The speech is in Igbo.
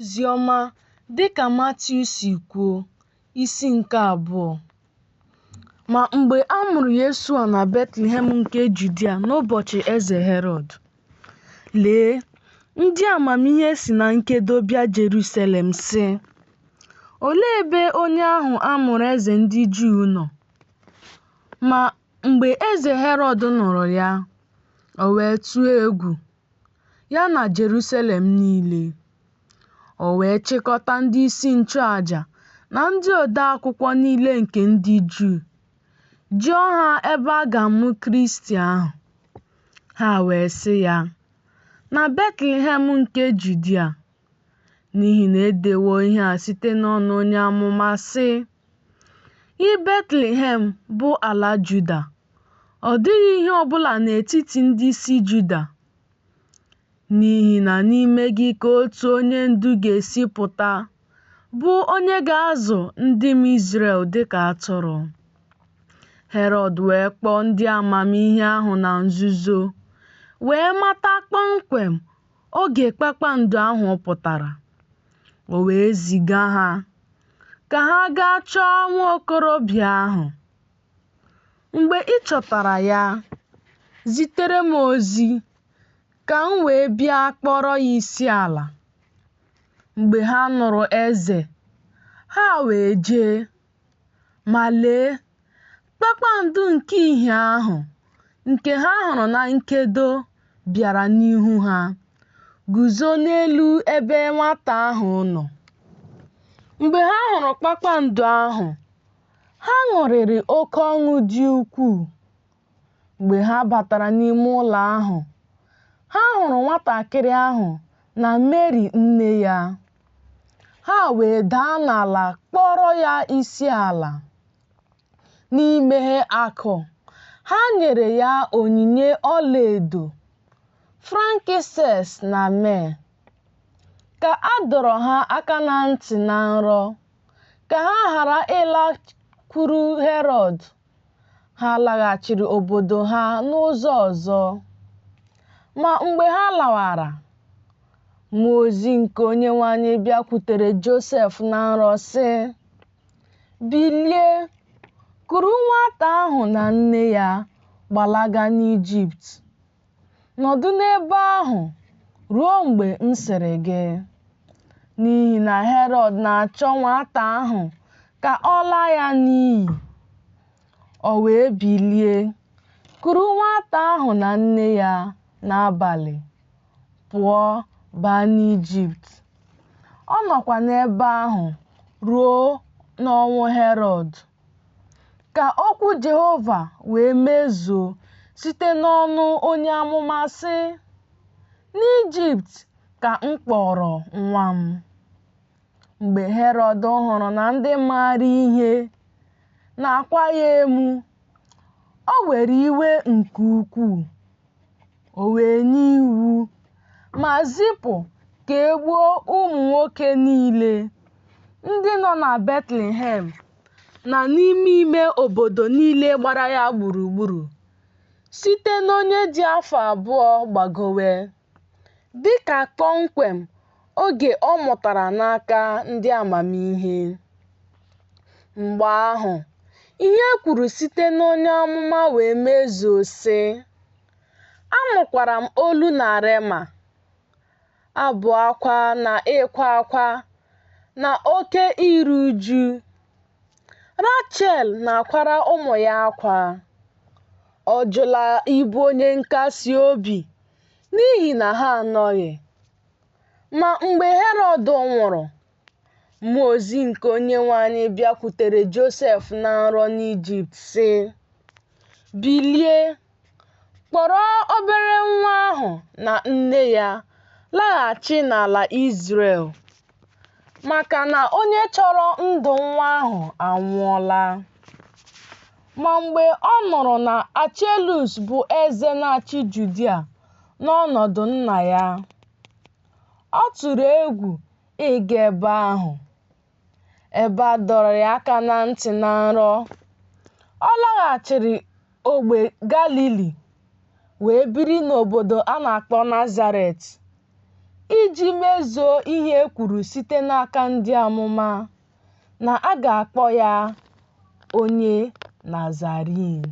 Oziọma dịka Matiu si kwuo, isi nke 2. Ma mgbe a mụrụ Yeshua na Betlehem nke Judia n'ụbọchị eze Herọd, lee, ndị amamihe si na nkedo bịa Jerusalem sị, "Olee ebe onye ahụ a mụrụ eze ndị Juu nọ?" Ma mgbe eze Herọd nụrụ ya, o wee tụọ egwu, ya na Jerusalem niile. O wee chịkọta ndị isi nchụaja na ndị ode akwụkwọ niile nke ndị Juu, jụọ ha ebe a ga-amụ Kristi ahụ. Ha wee sị ya, "Na Betlehem nke Judia, n'ihi na edewo ihe a site n'ọnụ onye amụma sị, Ị Betlehem bụ ala Juda, ọ dịghị ihe ọ bụla n'etiti ndị isi Juda, n'ihi na n'ime gị ka otu onye ndu ga-esi pụta, bụ onye ga-azụ ndị m Izrel dịka atụrụ." Herọd wee kpọọ ndị amamihe ahụ na nzuzo, wee mata kpọmkwem oge kpakpando ahụ pụtara. O wee ziga ha ka ha gaa chọọ nwa okorobịa ahụ. "Mgbe ị chọtara ya, zitere m ozi ka m wee bịa kpọrọ ya isi ala." Mgbe ha nụrụ eze, ha wee jee. Ma lee, kpakpando nke ìhè ahụ, nke ha hụrụ na nkedo, bịara n'ihu ha, guzo n'elu ebe nwata ahụ nọ. Mgbe ha hụrụ kpakpando ahụ, ha ṅụrịrị oke ọṅụ dị ukwuu. Mgbe ha batara n'ime ụlọ ahụ, ha hụrụ nwatakịrị ahụ na Meri nne ya. Ha wee daa n'ala kpọrọ ya isi ala. N'imeghe akụ, ha nyere ya onyinye ọlaedo, frankincense na myrrh. Ka a dọrọ ha aka na ntị na nrọ ka ha ghara ịlakwuru Herọd, ha laghachiri obodo ha n'ụzọ ọzọ. Ma mgbe ha lawara, mmụọ ozi nke Onyenwe anyị bịakwutere Josef na nrọ sị, "Bilie, kuru nwata ahụ na nne ya gbalaga n'Ijipt. Nọdụ n'ebe ahụ ruo mgbe m sịrị gị, n'ihi na Herọd na-achọ nwata ahụ ka ọ laa ya n'iyi." O wee bilie, kuru nwata ahụ na nne ya n'abalị, pụọ baa n'Ijipt. Ọ nọkwa n'ebe ahụ ruo n'ọnwụ Herọd, ka okwu Jehova wee mezuo site n'ọnụ onye amụma sị, "N'Ijipt ka m kpọrọ nwa m." Mgbe Herọd hụrụ na ndị maara ihe na-akwa ya emu, o were iwe nke ukwuu. O wee nye iwu ma zipụ ka e gbuo ụmụ nwoke niile ndị nọ na Betlehem na n'ime ime obodo niile gbara ya gburugburu, site n'onye dị afọ 2 gbagowe, dịka kpọmkwem oge ọ mụtara n'aka ndị amamihe. Mgbe ahụ, ihe e kwuru site n'onye amụma wee mezuo sị, "Anụkwara m olu na Rema, abụ akwa na ịkwa akwa na oke iru uju. Rachel na-akwara ụmụ ya akwa. Ọ jụla ịbụ onye nkasi obi n'ihi na ha anọghị." Ma mgbe Herọd nwụrụ, mmụọ ozi nke Onyenwe anyị bịakwutere Josef na nrọ n'Ijipt sị, "Bilie, kpọrọ obere nwa ahụ na nne ya laghachi n'ala Izrel, maka na onye chọrọ ndụ nwa ahụ anwụọla." Ma mgbe ọ nụrụ na Archelaus bụ eze na-achị Judia n'ọnọdụ nna ya, ọ tụrụ egwu ịga ebe ahụ. Ebe a dọrọ ya aka na ntị na nrọ, ọ laghachiri ogbe Galili wee biri n'obodo a na-akpọ Nazaret, iji mezuo ihe e kwuru site n'aka ndị amụma na a ga-akpọ ya onye Nazarin.